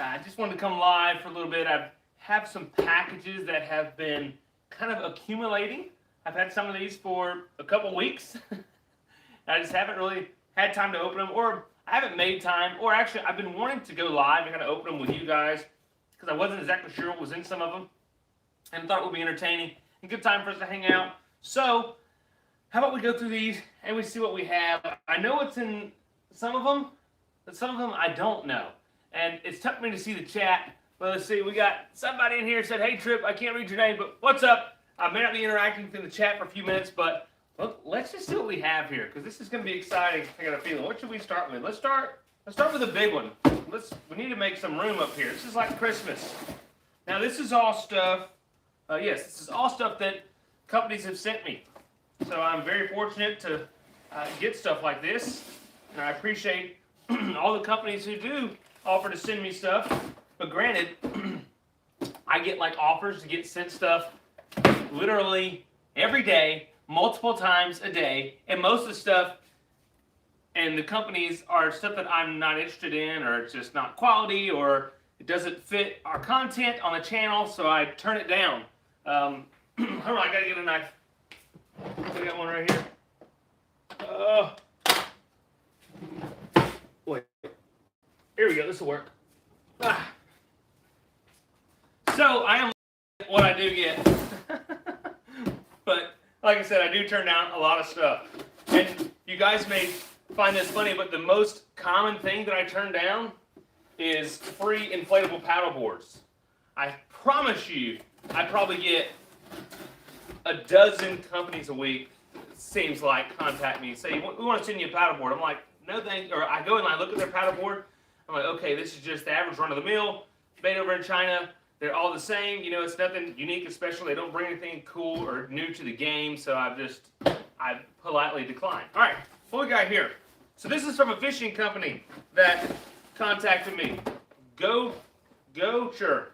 I just wanted to come live for a little bit. I have some packages that have been kind of accumulating. I've had some of these for a couple weeks. I just haven't really had time to open them, or I haven't made time, or actually I've been wanting to go live and kind of open them with you guys because I wasn't exactly sure what was in some of them and thought it would be entertaining and good time for us to hang out. So how about we go through these and we see what we have. I know what's in some of them, but some of them I don't know. And it's tough for me to see the chat. But let's see, we got somebody in here said, "Hey Trip, I can't read your name, but what's up?" I may not be interacting in the chat for a few minutes, but let's just see what we have here, because this is going to be exciting. I got a feeling. What should we start with? Let's start with a big one. We need to make some room up here. This is like Christmas. Now this is all stuff. Yes, this is all stuff that companies have sent me. So I'm very fortunate to get stuff like this, and I appreciate all the companies who do offer to send me stuff. But granted, I get like offers to get sent stuff literally every day, multiple times a day, and most of the stuff and the companies are stuff that I'm not interested in, or it's just not quality, or it doesn't fit our content on the channel, so I turn it down. Hold on, I gotta get a knife. I got one right here. Wait. Here we go, this will work. So I am what I do get. But like I said, I do turn down a lot of stuff. And you guys may find this funny, but the most common thing that I turn down is free inflatable paddle boards. I promise you, I probably get a dozen companies a week, it seems like, contact me and say, "We want to send you a paddle board." I'm like, "No thanks." Or I go and I look at their paddle board. I'm like, "Okay, this is just the average run of the mill, made over in China. They're all the same. You know, it's nothing unique, especially they don't bring anything cool or new to the game." So I politely decline. All right, what we got here? So this is from a fishing company that contacted me. Go Tour.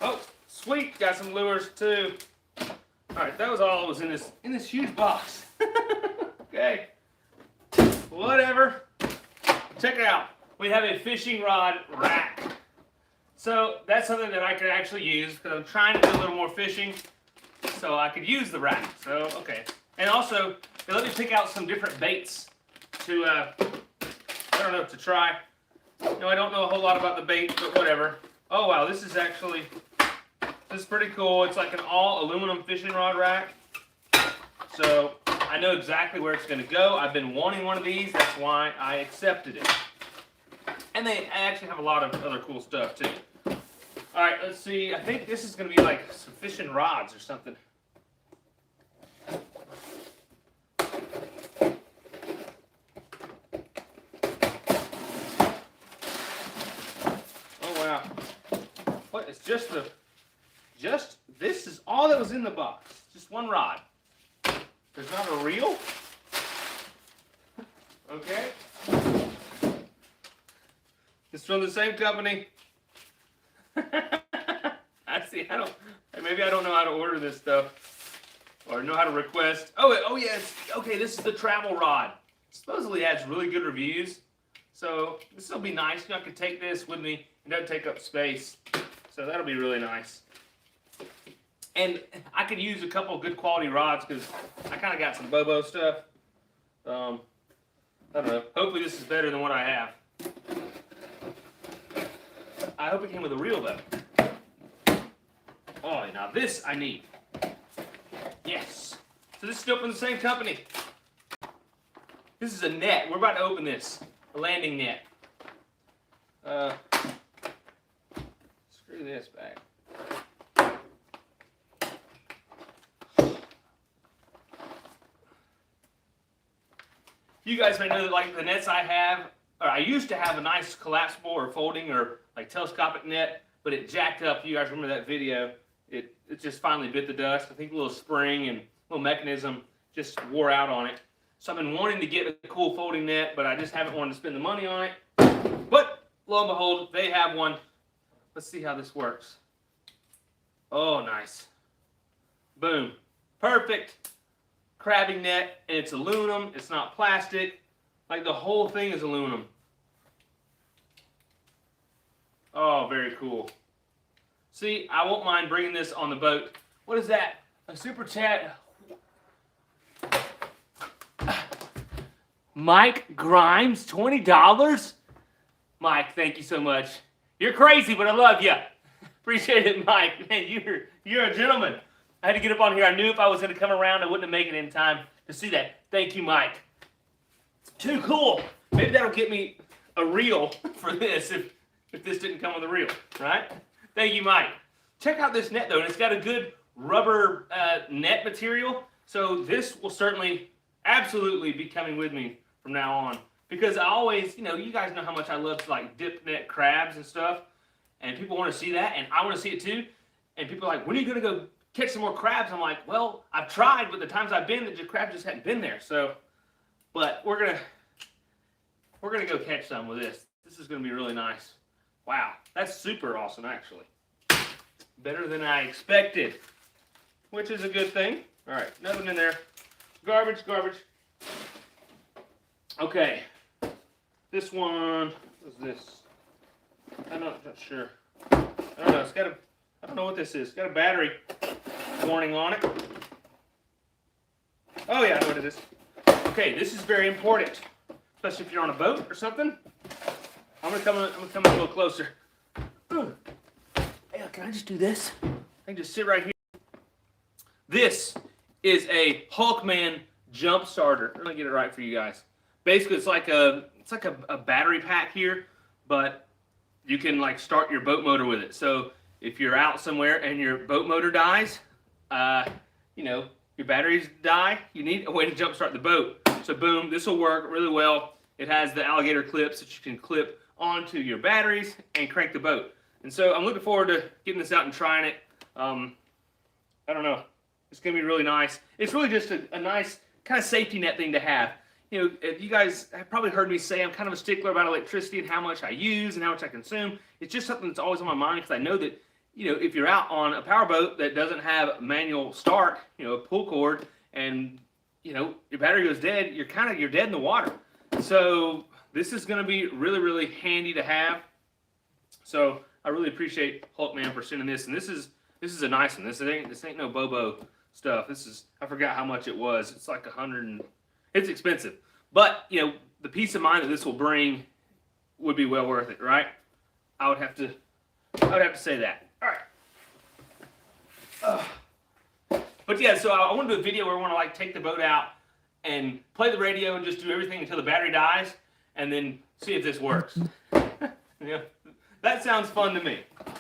Oh, sweet, got some lures too. All right, that was all that was in this huge box. Okay, whatever. Check it out. We have a fishing rod rack. So that's something that I could actually use because I'm trying to do a little more fishing, so I could use the rack. So, okay. And also, they let me pick out some different baits to, I don't know, to try. You know, I don't know a whole lot about the bait, but whatever. Oh, wow, this is pretty cool. It's like an all aluminum fishing rod rack. So I know exactly where it's going to go. I've been wanting one of these. That's why I accepted it. And they actually have a lot of other cool stuff too. All right, let's see. I think this is going to be like some fishing rods or something. Oh wow! What? It's just this is all that was in the box. Just one rod. There's not a reel. Okay. It's from the same company. I see. Maybe I don't know how to order this stuff or know how to request. Oh yes. Okay, this is the travel rod. Supposedly has really good reviews. So this will be nice. You know, I could take this with me. It doesn't take up space. So that'll be really nice. And I could use a couple of good quality rods because I kind of got some Bobo stuff. I don't know. Hopefully this is better than what I have. I hope it came with a reel though. Oh, now this I need. Yes. So this is still from the same company. This is a net. We're about to open this. A landing net. Screw this back. You guys may know that like the nets I have, or I used to have a nice collapsible or folding or like telescopic net, but it jacked up. You guys remember that video? It just finally bit the dust. I think a little spring and little mechanism just wore out on it. So I've been wanting to get a cool folding net, but I just haven't wanted to spend the money on it. But lo and behold, they have one. Let's see how this works. Oh, nice. Boom. Perfect crabbing net, and it's aluminum. It's not plastic. Like the whole thing is aluminum. Oh, very cool. See, I won't mind bringing this on the boat. What is that? A super chat. Mike Grimes, $20? Mike, thank you so much. You're crazy, but I love you. Appreciate it, Mike. Man, you're a gentleman. I had to get up on here. I knew if I was going to come around, I wouldn't have made it in time to see that. Thank you, Mike. Too cool. Maybe that'll get me a reel for this if this didn't come with a reel, right? Thank you, Mike. Check out this net, though, and it's got a good rubber net material, so this will certainly, absolutely be coming with me from now on, because I always, you guys know how much I love to, like, dip net crabs and stuff, and people want to see that, and I want to see it too, and people are like, when are you going to go catch some more crabs? I'm like, well, I've tried, but the times I've been, the crabs just hadn't been there, so, but we're gonna go catch some with this. This is gonna be really nice. Wow, that's super awesome, actually. Better than I expected, which is a good thing. All right, nothing in there. Garbage, garbage. Okay, this one, what is this? I'm not sure. I don't know, I don't know what this is. It's got a battery warning on it. Oh yeah, I know what it is. Okay, this is very important, especially if you're on a boat or something. I'm gonna come a little closer. Hey, can I just do this? I can just sit right here. This is a Hulkman jump starter. I'm gonna get it right for you guys. Basically, it's like a battery pack here, but you can like start your boat motor with it. So if you're out somewhere and your boat motor dies, your batteries die, you need a way to jump start the boat. So boom, this will work really well. It has the alligator clips that you can clip onto your batteries and crank the boat. And so I'm looking forward to getting this out and trying it. I don't know. It's going to be really nice. It's really just a nice kind of safety net thing to have. You guys have probably heard me say I'm kind of a stickler about electricity and how much I use and how much I consume. It's just something that's always on my mind because I know that, if you're out on a powerboat that doesn't have manual start, a pull cord, and, your battery goes dead, you're dead in the water. So this is going to be really, really handy to have. So I really appreciate Hulkman for sending this. And this is a nice one. This ain't no Bobo stuff. I forgot how much it was. It's like it's expensive. But, the peace of mind that this will bring would be well worth it, right? I would have to say that. All right. But yeah, so I want to do a video where I want to like take the boat out and play the radio and just do everything until the battery dies, and then see if this works. That sounds fun to me.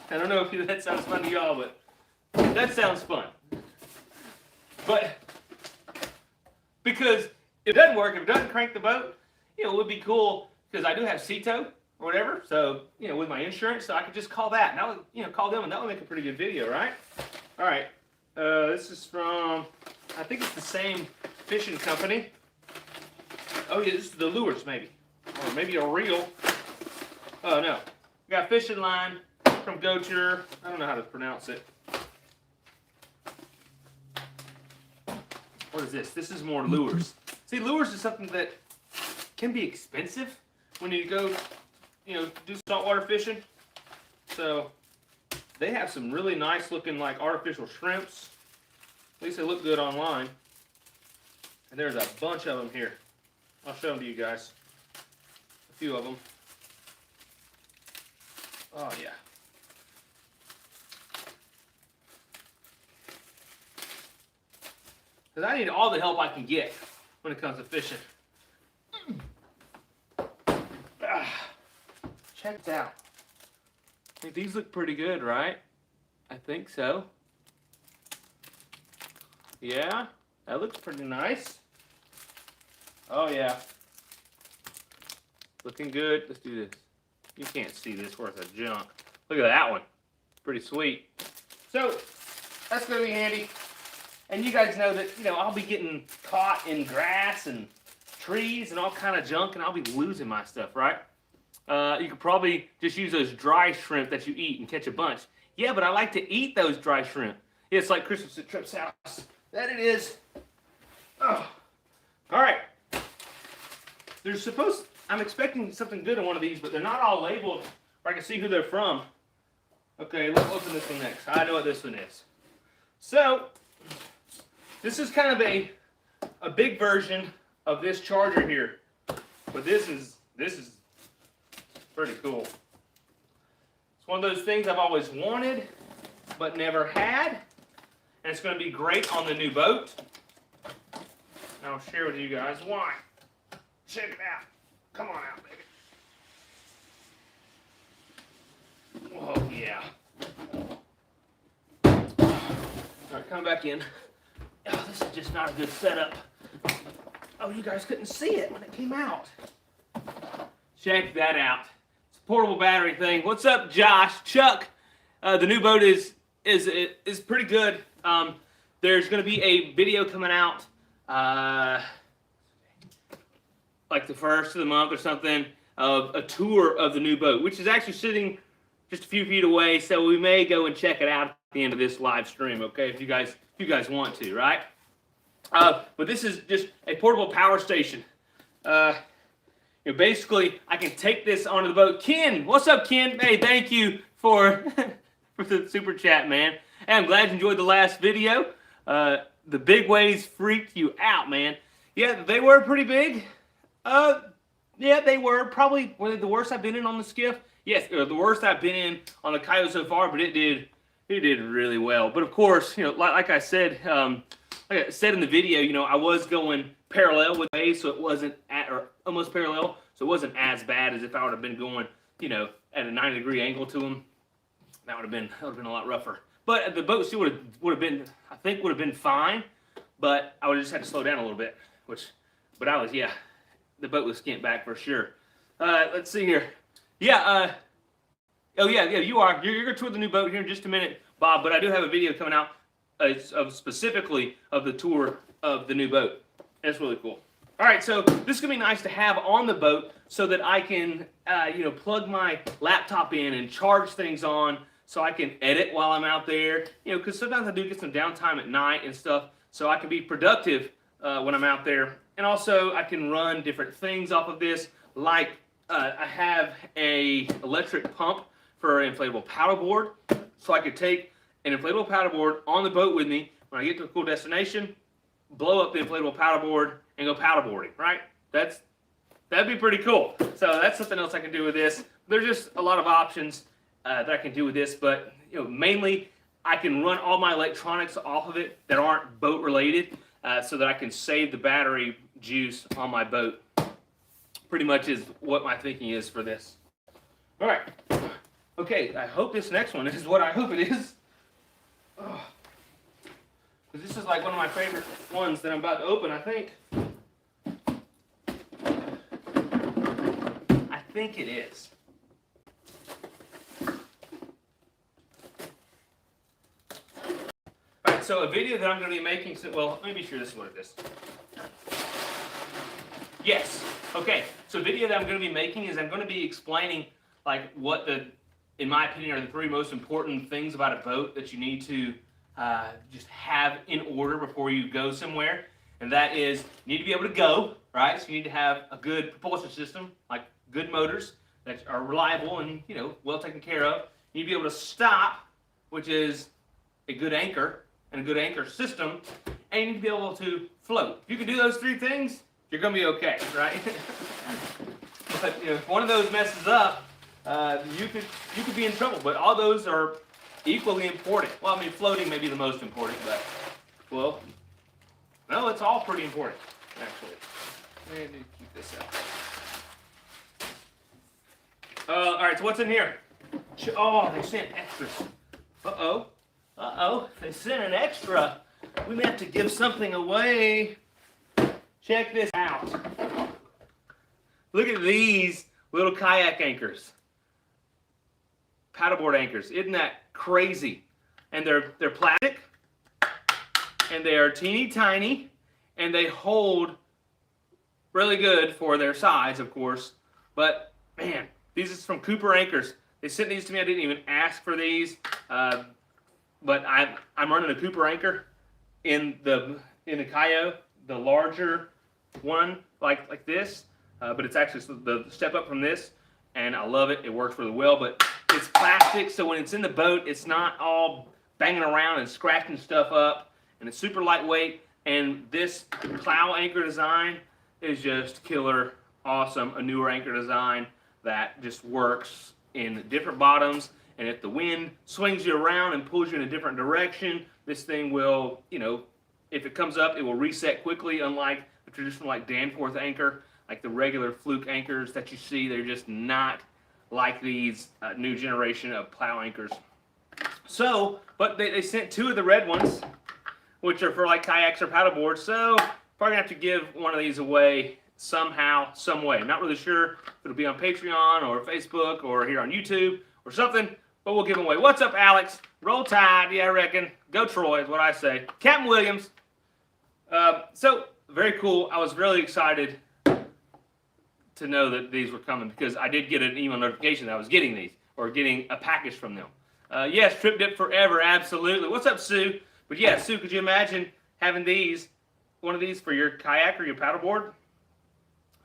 I don't know if that sounds fun to y'all, but that sounds fun. But because if it doesn't work, if it doesn't crank the boat, it would be cool because I do have CETO or whatever. So with my insurance, so I could just call that. And that would, call them, and that would make a pretty good video, right? All right. This is from, I think it's the same fishing company. Oh yeah, this is the lures maybe, or maybe a reel. Oh no, we got fishing line from Goture. I don't know how to pronounce it. What is this? This is more lures. See, lures is something that can be expensive when you go, do saltwater fishing. So they have some really nice looking like artificial shrimps. At least they look good online. And there's a bunch of them here. I'll show them to you guys. A few of them. Oh yeah. Because I need all the help I can get when it comes to fishing. Check it out. I think these look pretty good, right? I think so. Yeah, that looks pretty nice. Oh yeah. Looking good. Let's do this. You can't see this worth of junk. Look at that one. Pretty sweet. So, that's going to be handy. And you guys know that, I'll be getting caught in grass and trees and all kind of junk, and I'll be losing my stuff, right? You could probably just use those dry shrimp that you eat and catch a bunch. Yeah, but I like to eat those dry shrimp. Yeah, it's like Christmas at Tripp's house. That it is. Oh. All right. I'm expecting something good on one of these, but they're not all labeled where I can see who they're from. Okay, let's open this one next. I know what this one is. So, this is kind of a big version of this charger here. But this is pretty cool. It's one of those things I've always wanted, but never had. And it's going to be great on the new boat. And I'll share with you guys why. Check it out. Come on out, baby. Oh, yeah. All right, come back in. Oh, this is just not a good setup. Oh, you guys couldn't see it when it came out. Check that out. It's a portable battery thing. What's up, Josh? Chuck, the new boat is pretty good. There's going to be a video coming out like the first of the month or something of a tour of the new boat, which is actually sitting just a few feet away. So we may go and check it out at the end of this live stream. Okay, if you guys want to, right? But this is just a portable power station. Basically, I can take this onto the boat. Ken, what's up, Ken? Hey, thank you for for the super chat, man. Hey, I'm glad you enjoyed the last video. The big waves freaked you out, man. Yeah, they were pretty big. Yeah, they were probably the worst I've been in on the skiff. Yes, the worst I've been in on the Coyote so far, but it did really well. But of course, like I said. Like I said in the video, I was going parallel with waves, so it wasn't or almost parallel, so it wasn't as bad as if I would have been going, at a 90-degree angle to them. That would have been a lot rougher. But the boat still would have been, I think, would have been fine. But I would have just had to slow down a little bit, but the boat was skint back for sure. Let's see here. Yeah. Oh yeah, you are. You're gonna tour the new boat here in just a minute, Bob. But I do have a video coming out. Specifically of the tour of the new boat. That's really cool. All right, so this is gonna be nice to have on the boat so that I can, plug my laptop in and charge things on, so I can edit while I'm out there. Because sometimes I do get some downtime at night and stuff, so I can be productive when I'm out there. And also, I can run different things off of this, like I have a electric pump for an inflatable paddleboard, so I could take an inflatable paddleboard on the boat with me when I get to a cool destination, blow up the inflatable paddleboard, and go paddleboarding, right? That'd be pretty cool. So that's something else I can do with this. There's just a lot of options that I can do with this, but mainly I can run all my electronics off of it that aren't boat related, so that I can save the battery juice on my boat. Pretty much is what my thinking is for this. All right. Okay, I hope this next one is what I hope it is. Because this is like one of my favorite ones that I'm about to open, I think. I think it is. Alright, so a video that I'm going to be making, well, let me be sure this is what it is. Yes. Okay, so a video that I'm going to be making is I'm going to be explaining like what in my opinion, are the three most important things about a boat that you need to just have in order before you go somewhere. And that is, you need to be able to go, right? So you need to have a good propulsion system, like good motors that are reliable and, well taken care of. You need to be able to stop, which is a good anchor and a good anchor system. And you need to be able to float. If you can do those three things, you're going to be okay, right? But if one of those messes up, you could be in trouble, but all those are equally important. Well, I mean, floating may be the most important, but, well, no, it's all pretty important, actually. I need to keep this out. All right, so what's in here? Oh, they sent extras. Uh-oh, they sent an extra. We may have to give something away. Check this out. Look at these little kayak anchors. Paddleboard anchors. Isn't that crazy? And they're plastic, and they are teeny tiny, and they hold really good for their size, of course. But man, these is from Cooper Anchors. They sent these to me. I didn't even ask for these, but I'm running a Cooper anchor in the Coyote, the larger one, like this. but it's actually the step up from this, and I love it. It works really well, but it's plastic, so when it's in the boat, it's not all banging around and scratching stuff up, and it's super lightweight. And this plow anchor design is just killer awesome. A newer anchor design that just works in different bottoms, and if the wind swings you around and pulls you in a different direction, this thing will, you know, if it comes up, it will reset quickly, unlike a traditional like Danforth anchor, like the regular fluke anchors that you see. They're just not like these new generation of plow anchors. So, but they sent 2 of the red ones, which are for like kayaks or paddleboards. So probably gonna have to give one of these away somehow, some way. I'm not really sure if it'll be on Patreon or Facebook or here on YouTube or something, but we'll give them away. What's up, Alex? Roll Tide, yeah, I reckon. Go Troy is what I say. Captain Williams. So very cool. I was really excited to know that these were coming because I did get an email notification that I was getting these or getting a package from them. Yes, Trip Dip forever, absolutely. What's up, Sue? But yeah, Sue, could you imagine having one of these for your kayak or your paddleboard?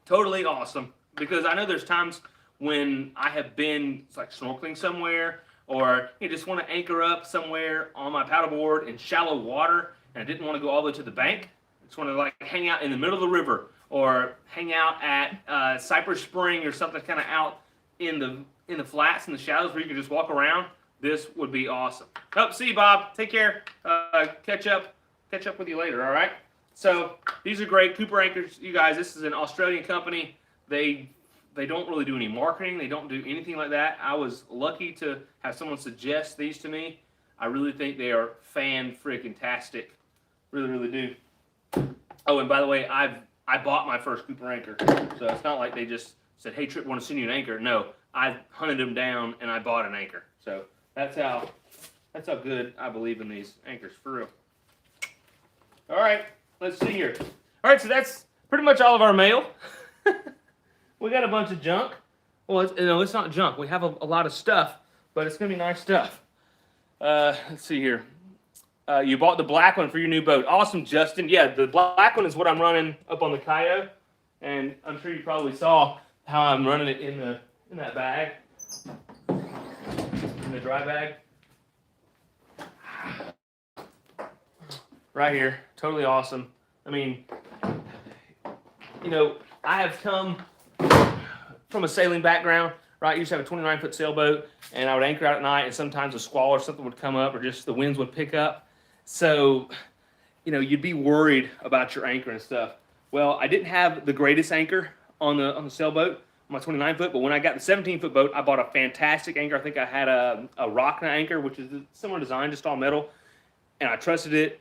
Totally awesome. Because I know there's times when I have been like snorkeling somewhere, or you just want to anchor up somewhere on my paddleboard in shallow water, and I didn't want to go all the way to the bank. I just want to like hang out in the middle of the river, or hang out at Cypress Spring or something kind of out in the flats and the shallows where you can just walk around. This would be awesome. Oh, see you, Bob. Take care. Catch up with you later. All right. So these are great Cooper anchors, you guys. This is an Australian company. They don't really do any marketing. They don't do anything like that. I was lucky to have someone suggest these to me. I really think they are fan-freaking-tastic. Really, really do. Oh, and by the way, I bought my first Cooper anchor, so it's not like they just said, "Hey, Trip, want to send you an anchor?" No, I hunted them down and I bought an anchor. So that's how good I believe in these anchors, for real. All right, let's see here. All right, so that's pretty much all of our mail. We got a bunch of junk. Well, it's not junk. We have a lot of stuff, but it's going to be nice stuff. Let's see here. You bought the black one for your new boat. Awesome, Justin. Yeah, the black one is what I'm running up on the kayak, and I'm sure you probably saw how I'm running it in that bag, in the dry bag. Right here, totally awesome. I mean, you know, I have come from a sailing background, right? I used to have a 29-foot sailboat, and I would anchor out at night, and sometimes a squall or something would come up, or just the winds would pick up. So, you know, you'd be worried about your anchor and stuff. Well, I didn't have the greatest anchor on the sailboat, my 29-foot, but when I got the 17-foot boat, I bought a fantastic anchor. I think I had a Rockna anchor, which is a similar design, just all metal, and I trusted it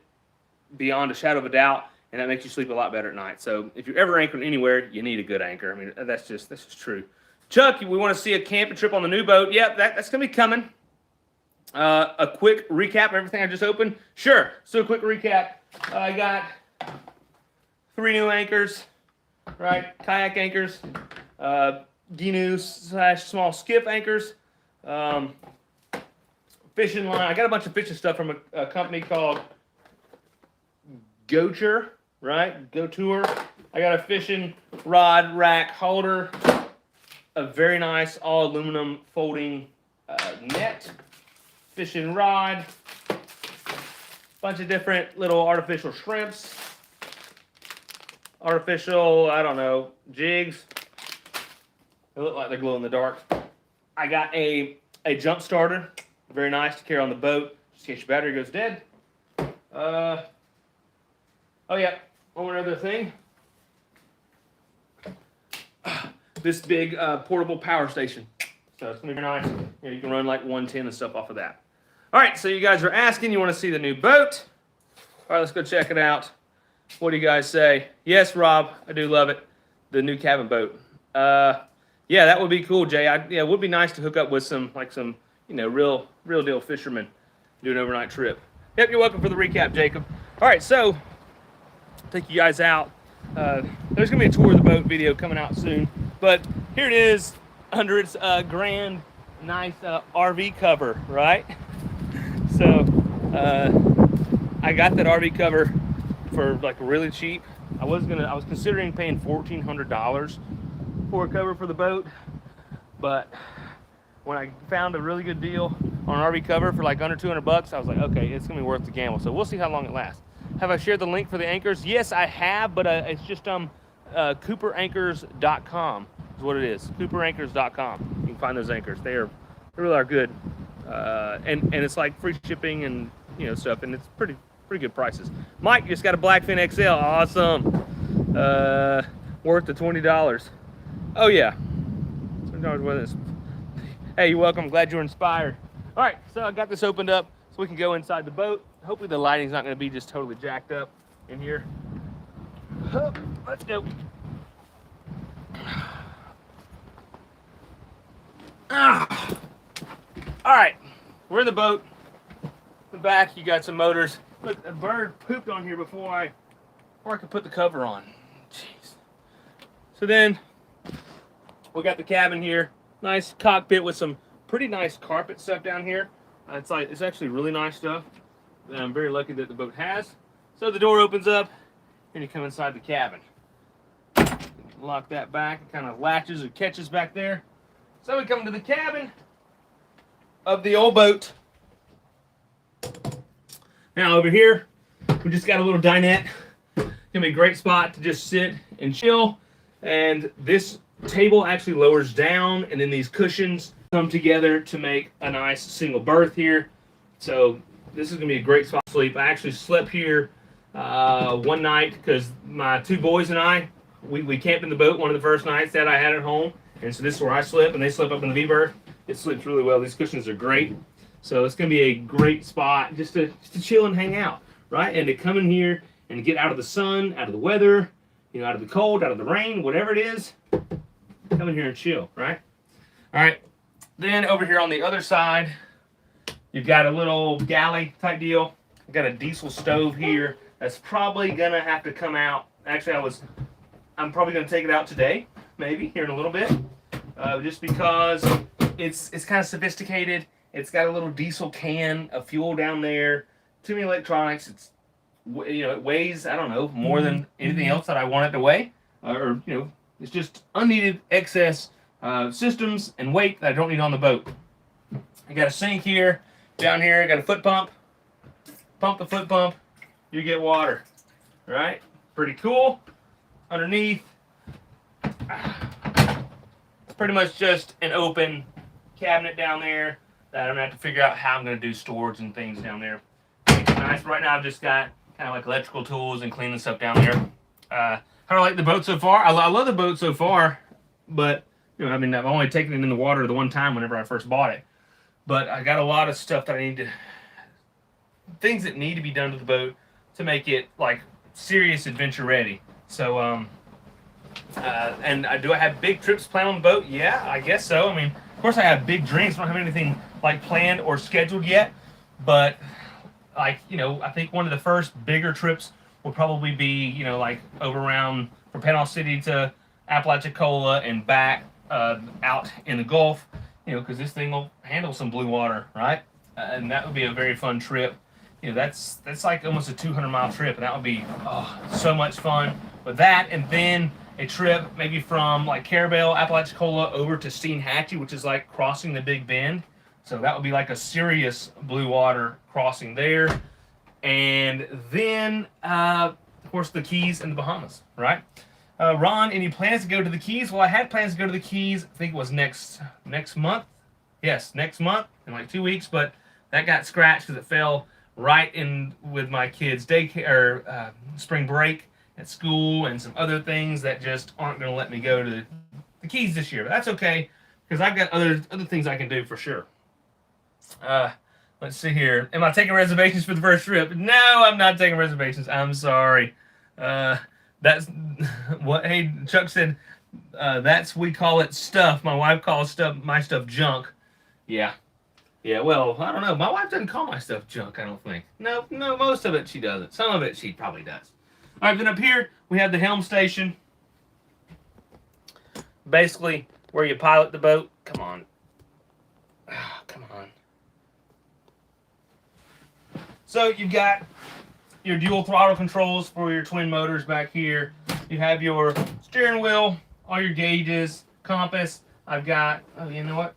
beyond a shadow of a doubt, and that makes you sleep a lot better at night. So if you're ever anchoring anywhere, you need a good anchor. I mean, that's just true. Chuck, we want to see a camping trip on the new boat. Yep, that's going to be coming. A quick recap of everything I just opened. Sure. So a quick recap. I got 3 new anchors, right? Kayak anchors, Ginu / small skiff anchors, fishing line. I got a bunch of fishing stuff from a company called Gocher, right? Go Tour. I got a fishing rod rack holder, a very nice all aluminum folding net, fishing rod, bunch of different little artificial shrimps, artificial, I don't know, jigs. They look like they're glow in the dark. I got a jump starter, very nice to carry on the boat, just in case your battery goes dead. Oh yeah, one more other thing. This big portable power station. So it's gonna be nice. You can run like 110 and stuff off of that. All right, so you guys are asking, you want to see the new boat? All right, let's go check it out. What do you guys say? Yes, Rob, I do love it. The new cabin boat. Yeah, that would be cool, Jay. Yeah, it would be nice to hook up with some, you know, real deal fishermen, do an overnight trip. Yep, you're welcome for the recap, Jacob. All right, so take you guys out. There's gonna be a tour of the boat video coming out soon, but here it is under its grand, nice RV cover, right? So I got that RV cover for like really cheap. I was considering paying $1,400 for a cover for the boat, but when I found a really good deal on an RV cover for like under 200 bucks, I was like, okay, it's gonna be worth the gamble. So we'll see how long it lasts. Have I shared the link for the anchors? Yes, I have, but it's just cooperankers.com is what it is. cooperankers.com. You can find those anchors. They really are good, and it's like free shipping and stuff, and it's pretty good prices. Mike just got a Blackfin XL. Awesome. Worth the $20. Oh yeah, $20 worth this. Hey, you're welcome. Glad you were inspired. All right, so I got this opened up so we can go inside the boat. Hopefully the lighting's not going to be just totally jacked up in here. Let's go. All right, we're in the boat. In the back, you got some motors. Look, a bird pooped on here before I could put the cover on. Jeez. So then we got the cabin here. Nice cockpit with some pretty nice carpet stuff down here. It's actually really nice stuff that I'm very lucky that the boat has. So the door opens up and you come inside the cabin. Lock that back. It kind of latches or catches back there. So we come to the cabin of the old boat. Now over here, we just got a little dinette. Gonna be a great spot to just sit and chill. And this table actually lowers down, and then these cushions come together to make a nice single berth here. So this is gonna be a great spot to sleep. I actually slept here one night because my two boys and I, we camped in the boat one of the first nights that I had at home, and so this is where I slept, and they slept up in the V berth. It sleeps really well. These cushions are great, so it's gonna be a great spot just to chill and hang out, right? And to come in here and get out of the sun, out of the weather, out of the cold, out of the rain, whatever it is. Come in here and chill, right? All right. Then over here on the other side, you've got a little galley type deal. I've got a diesel stove here that's probably gonna have to come out. Actually, I'm probably gonna take it out today, maybe here in a little bit, just because it's kind of sophisticated. It's got a little diesel can of fuel down there. Too many electronics. It weighs, I don't know, more than anything else that I want it to weigh, or it's just unneeded excess systems and weight that I don't need on the boat. I got a sink here, down here. I got a foot pump. Pump the foot pump, you get water. Right? Pretty cool. Underneath, it's pretty much just an open cabinet down there that I'm gonna have to figure out how I'm gonna do storage and things down there. It's nice. Right now I've just got kind of like electrical tools and cleaning stuff down there. I don't like the boat so far. I love the boat so far, but I've only taken it in the water the one time whenever I first bought it. But I got a lot of stuff that things that need to be done to the boat to make it like serious adventure ready. So, and do I have big trips planned on the boat? Yeah, I guess so. Of course I have big dreams. I don't have anything like planned or scheduled yet, but I think one of the first bigger trips will probably be, like over around from Panama City to Apalachicola and back out in the Gulf, because this thing will handle some blue water, right? And that would be a very fun trip. That's like almost a 200-mile trip, and that would be so much fun with that. And then a trip maybe from like Carabel, Apalachicola over to Steinhatchee, which is like crossing the Big Bend. So that would be like a serious blue water crossing there. And then, of course, the Keys and the Bahamas, right? Ron, any plans to go to the Keys? Well, I had plans to go to the Keys. I think it was next month. Yes, next month in like 2 weeks, but that got scratched because it fell right in with my kids' daycare, spring break at school, and some other things that just aren't going to let me go to the Keys this year. But that's okay, because I've got other things I can do for sure. Let's see here. Am I taking reservations for the first trip? No, I'm not taking reservations. I'm sorry. That's what. Hey, Chuck said. We call it stuff. My wife calls my stuff junk. Yeah. Well, I don't know. My wife doesn't call my stuff junk. I don't think. No. Most of it she doesn't. Some of it she probably does. All right. Then up here we have the helm station. Basically, where you pilot the boat. Come on. So you've got your dual throttle controls for your twin motors back here. You have your steering wheel all your gauges, compass. I've got, oh, you know what?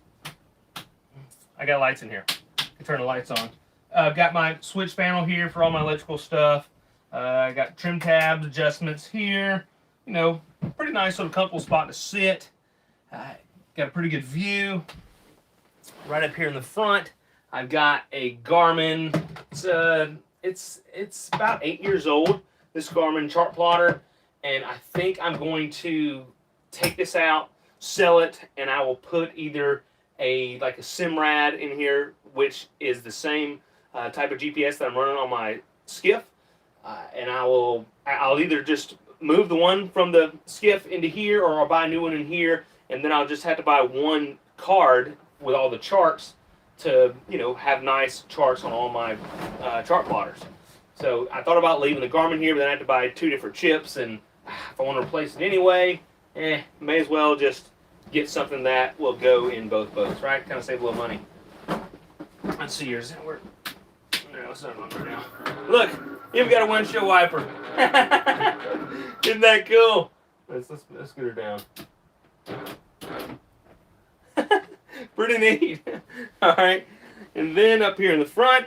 I got lights in here. I can turn the lights on. I've got my switch panel here for all my electrical stuff. I got trim tabs, adjustments here. You know, pretty nice little comfortable spot to sit. Got a pretty good view. Right up here in the front, I've got a Garmin. It's about 8 years old. This Garmin chart plotter, and I think I'm going to take this out, sell it, and I will put either a Simrad in here, which is the same type of GPS that I'm running on my skiff, and I'll either just move the one from the skiff into here, or I'll buy a new one in here, and then I'll just have to buy one card with all the charts to, you know, have nice charts on all my chart plotters. So I thought about leaving the Garmin here, but then I had to buy 2 different chips, and if I want to replace it anyway, may as well just get something that will go in both boats, right? Kind of save a little money. Let's see yours. No, it's not on there now. Look, you've got a windshield wiper. Isn't that cool? Let's get her down. Pretty neat. All right, and then up here in the front,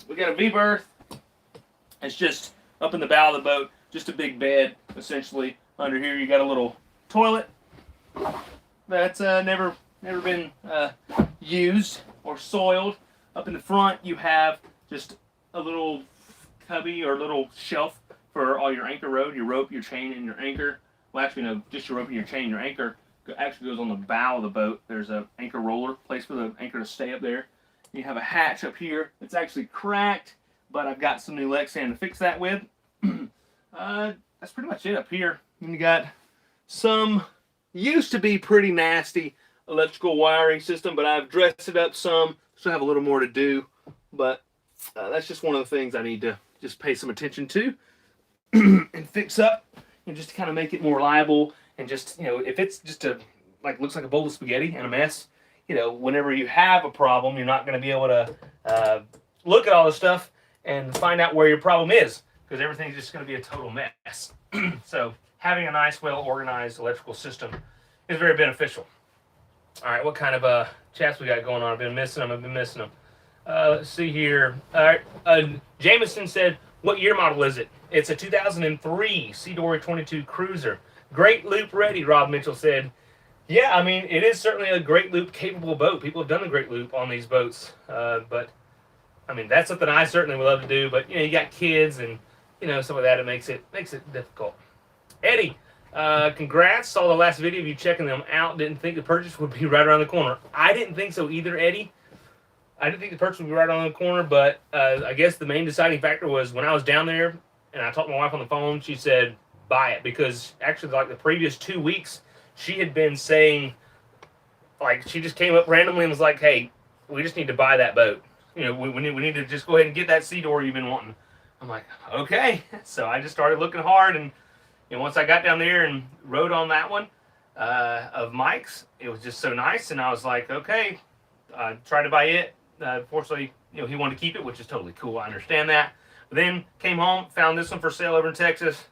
we got a V-berth. It's just up in the bow of the boat, just a big bed, essentially. Under here, you got a little toilet that's never been used or soiled. Up in the front, you have just a little cubby or little shelf for all your anchor rod, your rope, your chain, and your anchor. Well, actually, no, just your rope and your chain. Your anchor actually goes on the bow of the boat. There's an anchor roller, place for the anchor to stay up there. You have a hatch up here. It's actually cracked, but I've got some new Lexan to fix that with. That's pretty much it up here. And you got some used to be pretty nasty electrical wiring system, but I've dressed it up some. Still have a little more to do, but that's just one of the things I need to just pay some attention to and fix up, and just to kind of make it more reliable. And just, you know, if it's just looks like a bowl of spaghetti and a mess, you know, whenever you have a problem, you're not going to be able to look at all this stuff and find out where your problem is, because everything's just going to be a total mess. So having a nice, well-organized electrical system is very beneficial. All right, what kind of chats we got going on? I've been missing them. Let's see here. All right, Jameson said, what year model is it? It's a 2003 Sea-Dory 22 Cruiser. Great loop ready, Rob Mitchell said. Yeah, I mean, it is certainly a great loop capable boat. People have done a great loop on these boats. But, I mean, that's something I certainly would love to do. But, you know, you got kids and, you know, some of that, it makes it difficult. Eddie, congrats. Saw the last video of you checking them out. Didn't think the purchase would be right around the corner. I didn't think so either, Eddie. I didn't think the purchase would be right around the corner, but I guess the main deciding factor was when I was down there and I talked to my wife on the phone, she said, buy it. Because actually, like the previous 2 weeks, she had been saying, like, she just came up randomly and was like, hey, we just need to buy that boat. You know, we need to just go ahead and get that Sea-Dory you've been wanting. I'm like, okay. So I just started looking hard, and once I got down there and rode on that one of Mike's, it was just so nice, and I was like, okay, tried to buy it. Fortunately, he wanted to keep it, which is totally cool. I understand that. But then came home, found this one for sale over in Texas,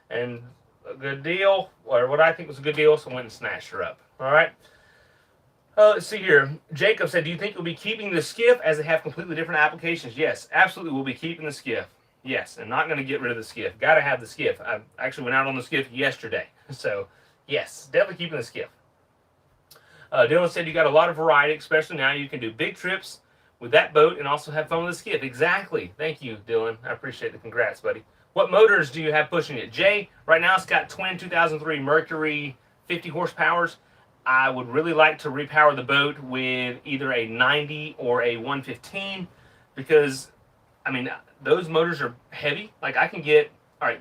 and a good deal, or what I think was a good deal, so I went and snatched her up. All right. Let's see here. Jacob said, do you think you'll be keeping the skiff as they have completely different applications? Yes, absolutely. We'll be keeping the skiff. Yes, I'm not going to get rid of the skiff. Got to have the skiff. I actually went out on the skiff yesterday. So, yes, definitely keeping the skiff. Dylan said you got a lot of variety, especially now you can do big trips with that boat and also have fun with the skiff. Exactly. Thank you, Dylan. I appreciate the congrats, buddy. What motors do you have pushing it? Jay, right now it's got twin 2003 Mercury 50 horsepowers. I would really like to repower the boat with either a 90 or a 115 because, I mean, those motors are heavy. Like I can get, all right,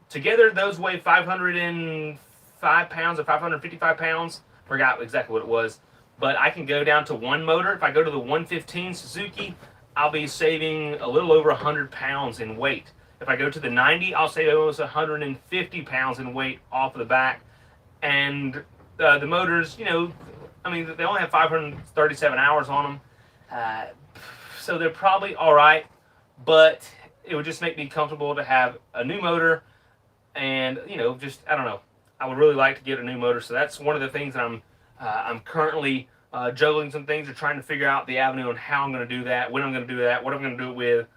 together those weigh 505 pounds or 555 pounds. Forgot exactly what it was. But I can go down to one motor. If I go to the 115 Suzuki, I'll be saving a little over 100 pounds in weight. If I go to the 90, I'll save almost 150 pounds in weight off of the back. And the motors, I mean, they only have 537 hours on them. So they're probably all right. But it would just make me comfortable to have a new motor. And, just, I don't know. I would really like to get a new motor. So that's one of the things that I'm currently juggling some things or trying to figure out the avenue on how I'm going to do that, when I'm going to do that, what I'm going to do it with.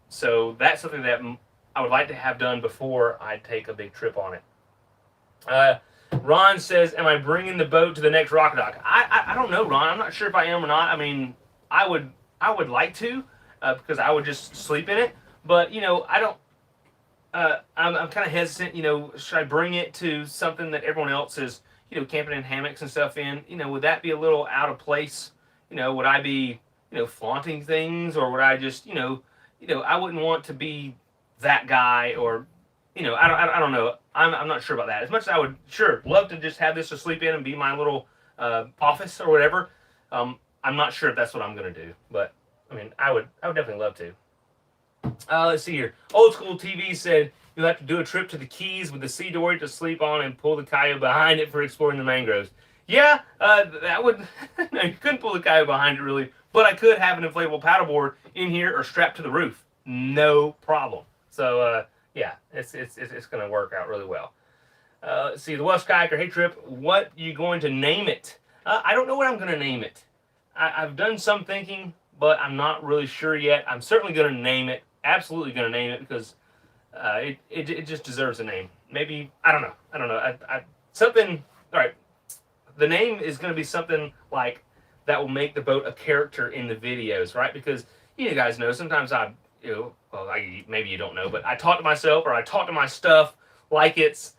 So that's something that I would like to have done before I take a big trip on it. Ron says, am I bringing the boat to the next Rock Dock? I don't know, Ron. I'm not sure if I am or not. I mean, I would like to because I would just sleep in it. But, I don't. I'm kind of hesitant. Should I bring it to something that everyone else is, camping in hammocks and stuff in? Would that be a little out of place? Would I be, flaunting things, or would I just, I wouldn't want to be that guy, or, I don't know. I'm not sure about that. As much as I would, sure, love to just have this to sleep in and be my little office or whatever. I'm not sure if that's what I'm gonna do, but I mean, I would definitely love to. Let's see here. Old School TV said you'll have to do a trip to the Keys with the Sea Dory to sleep on and pull the kayak behind it for exploring the mangroves. Yeah, that would. No, you couldn't pull the kayak behind it really, but I could have an inflatable paddleboard in here or strapped to the roof. No problem. So yeah, it's going to work out really well. Let's see, the West Kayaker. Hey Trip, what you going to name it? I don't know what I'm going to name it. I've done some thinking, but I'm not really sure yet. I'm certainly going to name it. Absolutely going to name it because it just deserves a name. Maybe I don't know. Something. All right. The name is going to be something like that will make the boat a character in the videos, right? Because you guys know sometimes maybe you don't know, but I talk to myself or I talk to my stuff like it's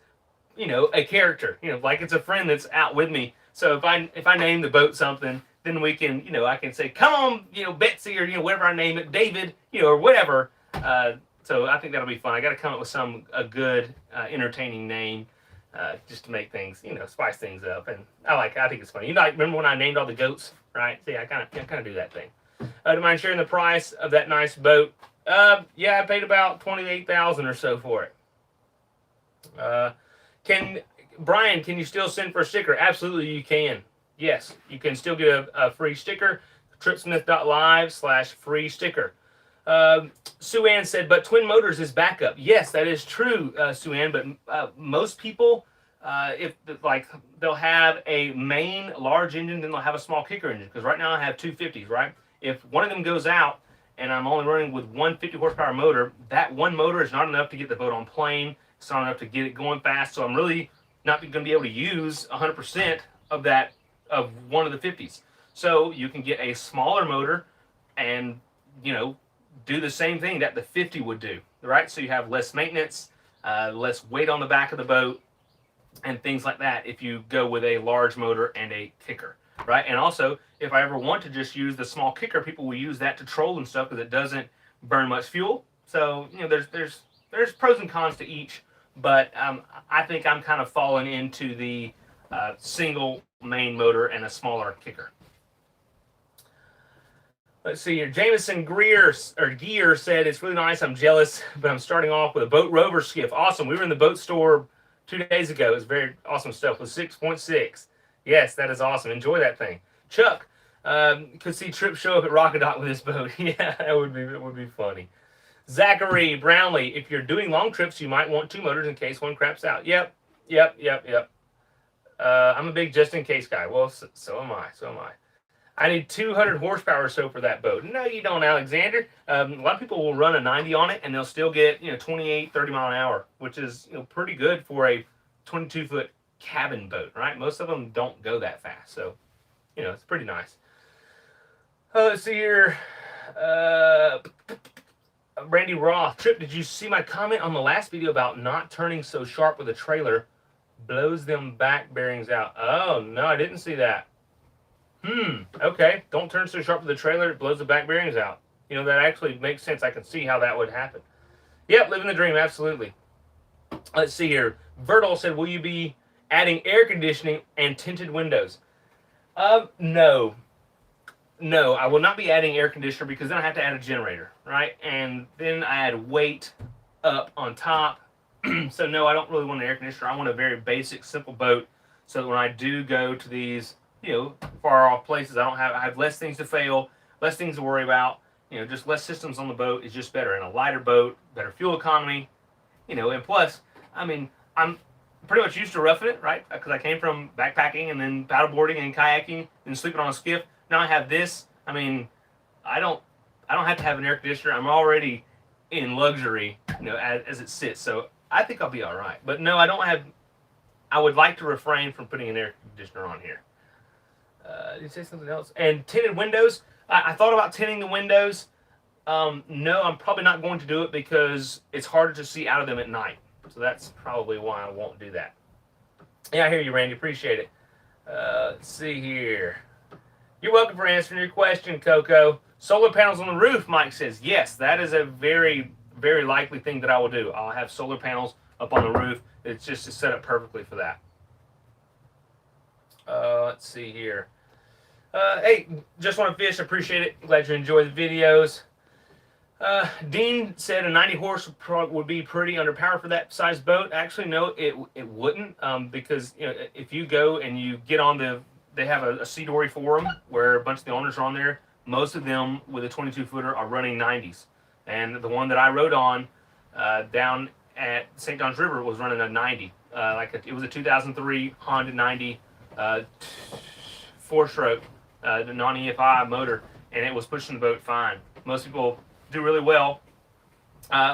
a character, like it's a friend that's out with me. So if I name the boat something, then we can I can say, come on, Betsy, or whatever I name it, David, or whatever. So I think that'll be fun. I got to come up with a good entertaining name. Just to make things, spice things up, and I think it's funny. Remember when I named all the goats, right? See, I kind of do that thing. Do you mind sharing the price of that nice boat? Yeah, I paid about $28,000 or so for it. Brian, can you still send for a sticker? Absolutely, you can. Yes, you can still get a free sticker. TripSmith.live/free sticker. Sue Ann said, but twin motors is backup. Yes, that is true, Sue Ann, but most people, they'll have a main large engine, then they'll have a small kicker engine, because right now I have 250s, right? If one of them goes out and I'm only running with one 50 horsepower motor, that one motor is not enough to get the boat on plane. It's not enough to get it going fast, so I'm really not going to be able to use 100% of one of the 50s. So you can get a smaller motor and, do the same thing that the 50 would do, right? So you have less maintenance, less weight on the back of the boat, and things like that if you go with a large motor and a kicker, right? And also, if I ever want to just use the small kicker, people will use that to troll and stuff because it doesn't burn much fuel. So, there's pros and cons to each, but I think I'm kind of falling into the single main motor and a smaller kicker. Let's see here. Jameson Gear said, it's really nice. I'm jealous, but I'm starting off with a boat rover skiff. Awesome. We were in the boat store 2 days ago. It was very awesome stuff with 6.6. Yes, that is awesome. Enjoy that thing. Chuck, could see Trip show up at Rocket Dock with this boat. Yeah, that would be funny. Zachary Brownlee, if you're doing long trips, you might want two motors in case one craps out. Yep. I'm a big just in case guy. Well, so am I. I need 200 horsepower or so for that boat. No, you don't, Alexander. A lot of people will run a 90 on it, and they'll still get 28, 30 mile an hour, which is pretty good for a 22-foot cabin boat, right? Most of them don't go that fast, so it's pretty nice. Let's see here. Randy Roth, Trip, did you see my comment on the last video about not turning so sharp with a trailer? Blows them back bearings out. Oh, no, I didn't see that. Okay. Don't turn so sharp with the trailer, it blows the back bearings out. That actually makes sense. I can see how that would happen. Yep, living the dream, absolutely. Let's see here. Bertel said, will you be adding air conditioning and tinted windows? No. No, I will not be adding air conditioner because then I have to add a generator, right? And then I add weight up on top. So no, I don't really want an air conditioner. I want a very basic, simple boat so that when I do go to these far off places, I have less things to fail, less things to worry about, just less systems on the boat is just better. And a lighter boat, better fuel economy, and plus, I mean, pretty much used to roughing it, right? Because I came from backpacking and then paddleboarding and kayaking and sleeping on a skiff. Now I have this. I mean, I don't have to have an air conditioner. I'm already in luxury, as it sits. So I think I'll be all right. But no, I don't have. I would like to refrain from putting an air conditioner on here. Did you say something else? And tinted windows. I thought about tinting the windows. No, I'm probably not going to do it because it's harder to see out of them at night. So that's probably why I won't do that. Yeah, I hear you, Randy. Appreciate it. Let's see here. You're welcome for answering your question, Coco. Solar panels on the roof, Mike says. Yes, that is a very, very likely thing that I will do. I'll have solar panels up on the roof. It's just set up perfectly for that. Let's see here. Hey, just want to fish. Appreciate it. Glad you enjoy the videos. Dean said a 90 horse would be pretty underpowered for that size boat. Actually, no, it wouldn't, because if you go and you get on they have a sea dory forum where a bunch of the owners are on there. Most of them with a 22-footer are running 90s, and the one that I rode on down at St. John's River was running a 90. It was a 2003 Honda 90 4-stroke, the non-EFI motor, and it was pushing the boat fine. Most people do really well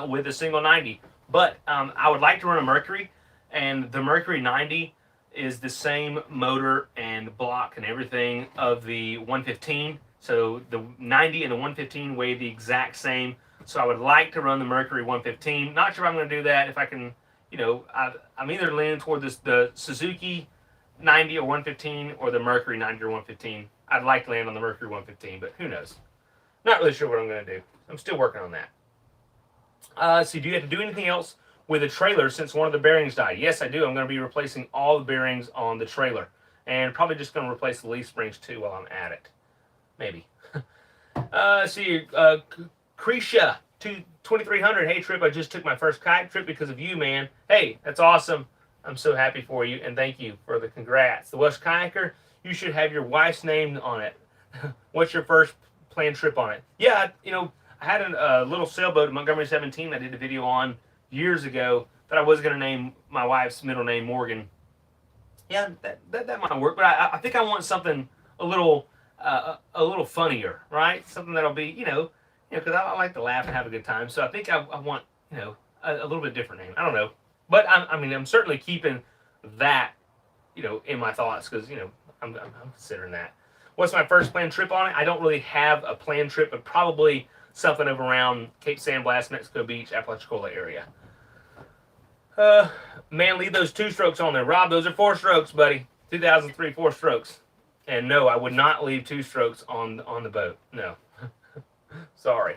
with a single 90, but I would like to run a Mercury, and the Mercury 90 is the same motor and block and everything of the 115. So the 90 and the 115 weigh the exact same. So I would like to run the Mercury 115. Not sure if I'm going to do that. If I can, I'm either leaning toward the Suzuki 90 or 115 or the Mercury 90 or 115. I'd like to land on the Mercury 115, but who knows? Not really sure what I'm going to do. I'm still working on that. So do you have to do anything else with the trailer since one of the bearings died? Yes, I do. I'm going to be replacing all the bearings on the trailer. And probably just going to replace the leaf springs too while I'm at it. Maybe. See, Krisha 2300. Hey, Trip, I just took my first kayak trip because of you, man. Hey, that's awesome. I'm so happy for you, and thank you for the congrats. The West Kayaker, you should have your wife's name on it. What's your first planned trip on it? Yeah, I had a little sailboat in Montgomery 17 I did a video on years ago that I was going to name my wife's middle name Morgan. Yeah, that might work, but I think I want something a little funnier, right? Something that'll be, because I like to laugh and have a good time. So I think I want, a little bit different name. I don't know, but I'm certainly keeping that, in my thoughts because I'm considering that. What's my first planned trip on it? I don't really have a planned trip, but probably something over around Cape San Blas, Mexico Beach, Apalachicola area. Man, leave those 2 strokes on there. Rob, those are 4 strokes, buddy. 2003 4 strokes. And no, I would not leave 2 strokes on the boat. No. Sorry.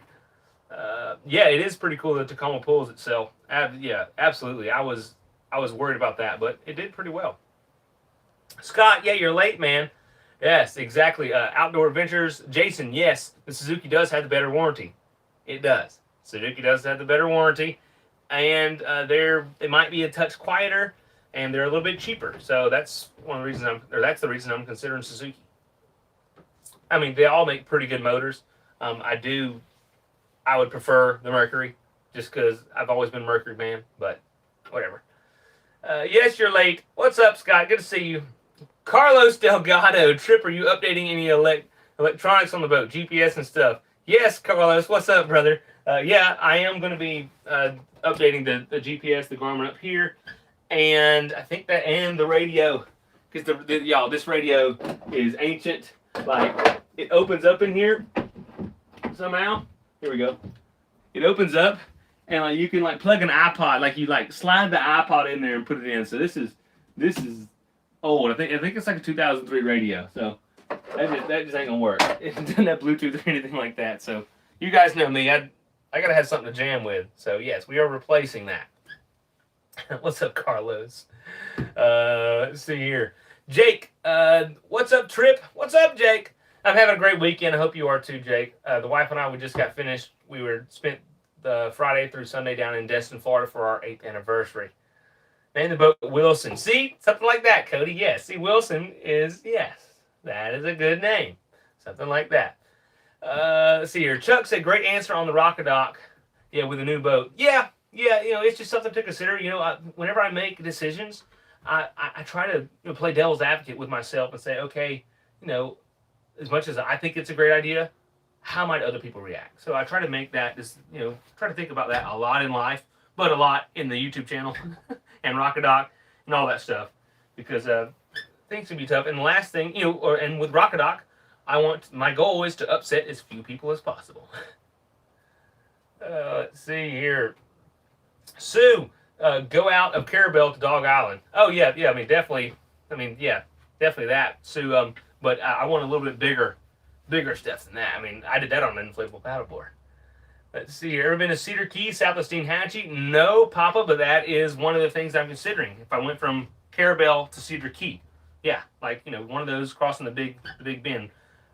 Yeah, it is pretty cool that Tacoma pulls itself. Yeah, absolutely. I was worried about that, but it did pretty well. Scott, yeah, you're late, man. Yes, exactly. Outdoor Adventures. Jason, yes, the Suzuki does have the better warranty. It does. Suzuki does have the better warranty. And it might be a touch quieter, and they're a little bit cheaper. So that's one of the reasons that's the reason I'm considering Suzuki. I mean, they all make pretty good motors. I would prefer the Mercury, just because I've always been a Mercury man, but whatever. Yes, you're late. What's up, Scott? Good to see you. Carlos Delgado, Trip, are you updating any electronics on the boat, GPS and stuff? Yes, Carlos. What's up, brother? Yeah, I am going to be updating the GPS, the Garmin up here, and I think and the radio, because y'all, this radio is ancient. Like, it opens up in here somehow. Here we go. It opens up, and you can plug an iPod. You slide the iPod in there and put it in. So this is old. I think it's like a 2003 radio. So that just ain't gonna work. It doesn't have Bluetooth or anything like that. So you guys know me. I gotta have something to jam with. So yes, we are replacing that. What's up, Carlos? Let's see here. Jake, what's up, Trip? What's up, Jake? I'm having a great weekend. I hope you are too, Jake. The wife and I, we just got finished. We spent the Friday through Sunday down in Destin, Florida for our 8th anniversary. Named the boat Wilson. See? Something like that, Cody. Yes. See, Wilson is, yes. That is a good name. Something like that. Let's see here. Chuck said, great answer on the Rockadoc. Yeah, with a new boat. Yeah. It's just something to consider. Whenever I make decisions, I try to play devil's advocate with myself and say, okay, as much as I think it's a great idea, how might other people react? So I try to make that just, try to think about that a lot in life, but a lot in the YouTube channel and Rockadoc and all that stuff, because things can be tough. And the last thing, and with Rockadoc, my goal is to upset as few people as possible. Let's see here. Sue, go out of Carabel to Dog Island. Oh yeah, I mean definitely. Definitely that, Sue. But I want a little bit bigger steps than that. I mean, I did that on an inflatable paddleboard. Let's see. Ever been to Cedar Key, South of Steinhatchee? No, Papa, but that is one of the things I'm considering. If I went from Carabel to Cedar Key, yeah, like one of those crossing the big bend.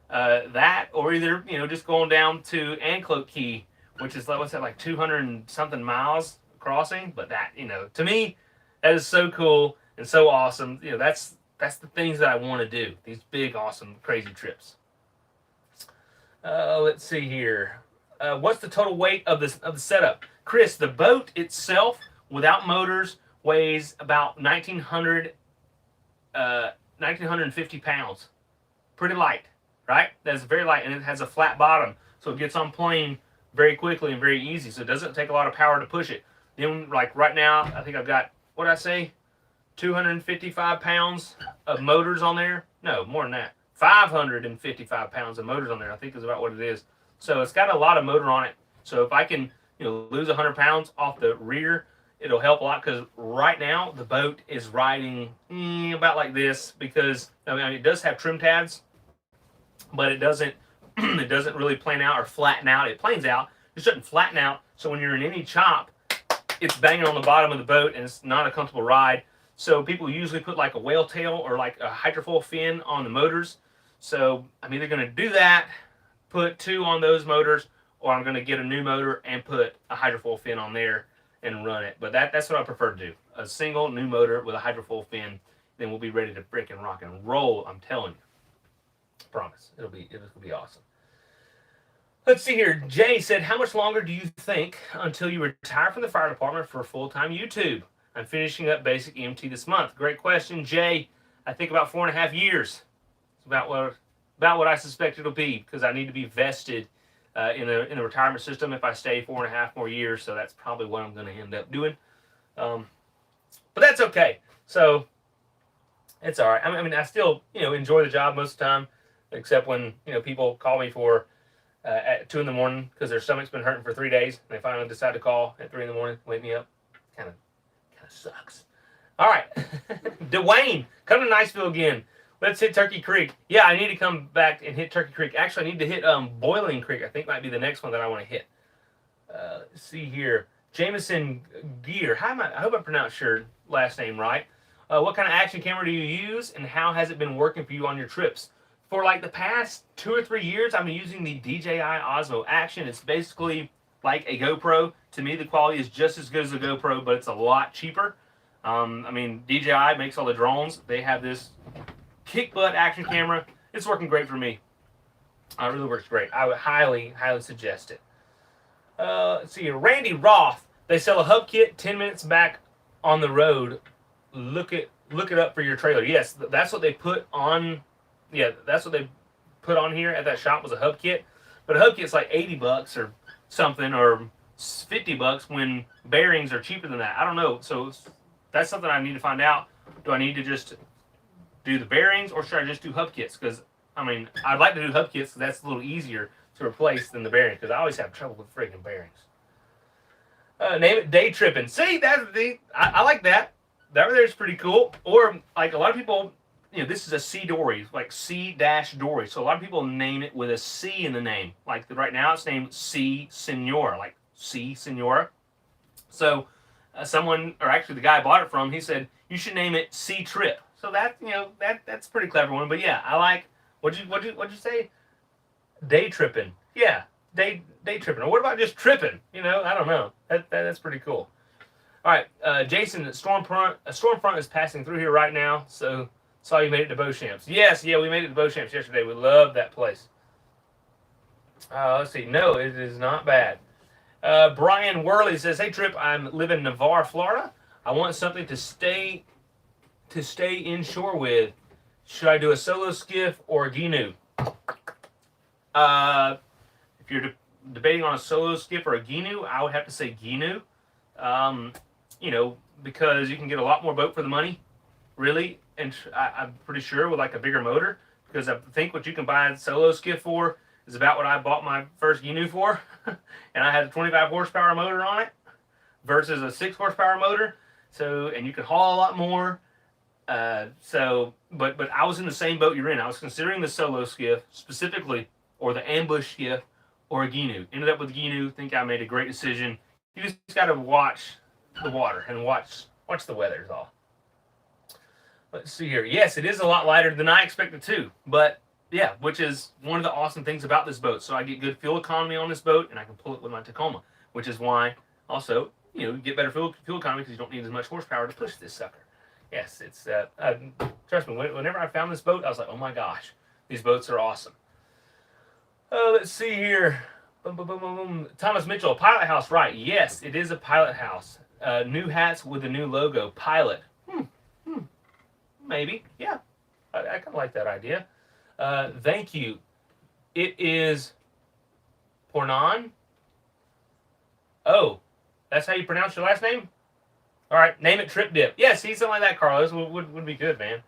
That, or either just going down to Anclote Key, which is what's that, like 200 and something miles crossing. But that to me, that is so cool and so awesome. That's the things that I want to do. These big, awesome, crazy trips. Let's see here. What's the total weight of the setup? Chris, the boat itself, without motors, weighs about 1,950 pounds. Pretty light, right? That's very light, and it has a flat bottom, so it gets on plane very quickly and very easy, so it doesn't take a lot of power to push it. Then, like right now, I think I've got, what did I say? 255 pounds of motors on there. No, more than that. 555 pounds of motors on there, I think is about what it is. So it's got a lot of motor on it. So if I can, lose 100 pounds off the rear, it'll help a lot, because right now the boat is riding about like this, because it does have trim tabs, but it doesn't really plane out or flatten out. It planes out. It shouldn't flatten out. So when you're in any chop, it's banging on the bottom of the boat, and it's not a comfortable ride. So people usually put like a whale tail or like a hydrofoil fin on the motors. So I'm either going to do that, put 2 on those motors, or I'm going to get a new motor and put a hydrofoil fin on there and run it. But that's what I prefer to do. A single new motor with a hydrofoil fin, then we'll be ready to freaking rock and roll. I'm telling you. Promise. It'll be awesome. Let's see here. Jay said, how much longer do you think until you retire from the fire department for full-time YouTube? I'm finishing up basic EMT this month. Great question, Jay. I think about 4.5 years. It's about what I suspect it'll be, because I need to be vested in the retirement system if I stay 4.5 more years. So that's probably what I'm going to end up doing. But that's okay. So it's all right. I mean, I still enjoy the job most of the time, except when people call me for at 2 in the morning because their stomach's been hurting for 3 days, and they finally decide to call at 3 in the morning, wake me up. Kind of sucks. All right, Dwayne, come to Niceville again. Let's hit Turkey Creek. Yeah, I need to come back and hit Turkey Creek. Actually, I need to hit Boiling Creek. I think might be the next one that I want to hit. Let's see here. Jameson Gear. I hope I pronounced your last name right. What kind of action camera do you use, and how has it been working for you on your trips? For like the past 2 or 3 years, I've been using the DJI Osmo Action. It's basically like a GoPro. To me, the quality is just as good as a GoPro, but it's a lot cheaper. I mean, DJI makes all the drones. They have this kick butt action camera. It's working great for me. It really works great. I would highly, highly suggest it. Let's see here. Randy Roth. They sell a hub kit 10 minutes back on the road. Look it up for your trailer. Yes, that's what they put on. Yeah, that's what they put on here at that shop, was a hub kit. But a hub kit's like $80 or something, or $50 when bearings are cheaper than that. I don't know. So that's something I need to find out. Do I need to just do the bearings, or should I just do hub kits? Because I mean, I'd like to do hub kits because that's a little easier to replace than the bearings, because I always have trouble with friggin' bearings. Name it Day Tripping. See, I like that. That right there is pretty cool. Or like a lot of people, this is a C Dory, like C-Dory. So a lot of people name it with a C in the name. Like right now it's named C Senora, like C Senora. So someone, or actually the guy I bought it from, he said, you should name it C Trip. So that, that's a pretty clever one. But yeah, I like, what'd you say? Day tripping. Yeah, day tripping. Or what about just tripping? I don't know. That's pretty cool. All right, Jason, a storm front is passing through here right now. So saw you made it to Beauchamps. Yes, yeah, we made it to Beauchamps yesterday. We love that place. Let's see. No, it is not bad. Brian Worley says, hey, Trip, I'm living in Navarre, Florida. I want something to stay to stay inshore with. Should I do a solo skiff or a GNU? If you're debating on a solo skiff or a GNU, I would have to say GNU. You know, because you can get a lot more boat for the money, really. And I'm pretty sure with like a bigger motor, because I think what you can buy a solo skiff for is about what I bought my first GNU for. And I had a 25 horsepower motor on it versus a 6 horsepower motor. So, and you can haul a lot more. But I was in the same boat you're in. I was considering the solo skiff specifically, or the ambush skiff, or a GNU. Ended up with the GNU. Think I made a great decision. You just got to watch the water and watch the weather is all. Let's see here. Yes, it is a lot lighter than I expected too. But yeah, which is one of the awesome things about this boat. So I get good fuel economy on this boat, and I can pull it with my Tacoma, which is why also, you know, you get better fuel economy because you don't need as much horsepower to push this sucker. Yes, it's trust me. Whenever I found this boat, I was like, oh my gosh, these boats are awesome. Let's see here. Boom, boom, boom, boom, boom. Thomas Mitchell, Pilot House, right? Yes, it is a Pilot House. New hats with a new logo, Pilot. Maybe, yeah. I kind of like that idea. Thank you. It is Pornan. Oh, that's how you pronounce your last name? All right, name it Trip Dip. Yeah, see, something like that, Carlos, would be good, man.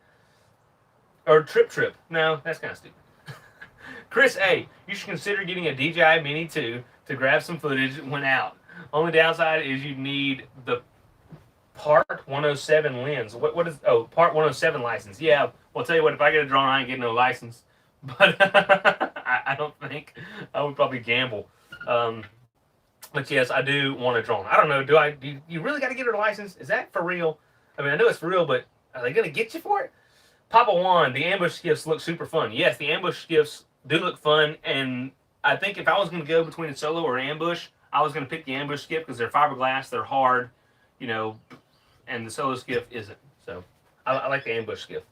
Or Trip. No, that's kind of stupid. Chris A., you should consider getting a DJI Mini 2 to grab some footage when out. Only downside is you need the Part 107 lens. What is, oh, Part 107 license. Yeah, well, I'll tell you what, if I get a drone, I ain't getting no license. But I don't think, I would probably gamble. But yes, I do want a drone. I don't know, do you really got to get a license? Is that for real? I mean, I know it's for real, but are they going to get you for it? Papa Juan, the ambush skiffs look super fun. Yes, the ambush skiffs do look fun, and I think if I was going to go between a solo or ambush, I was going to pick the ambush skiff because they're fiberglass, they're hard, you know, and the solo skiff isn't. So I like the ambush skiff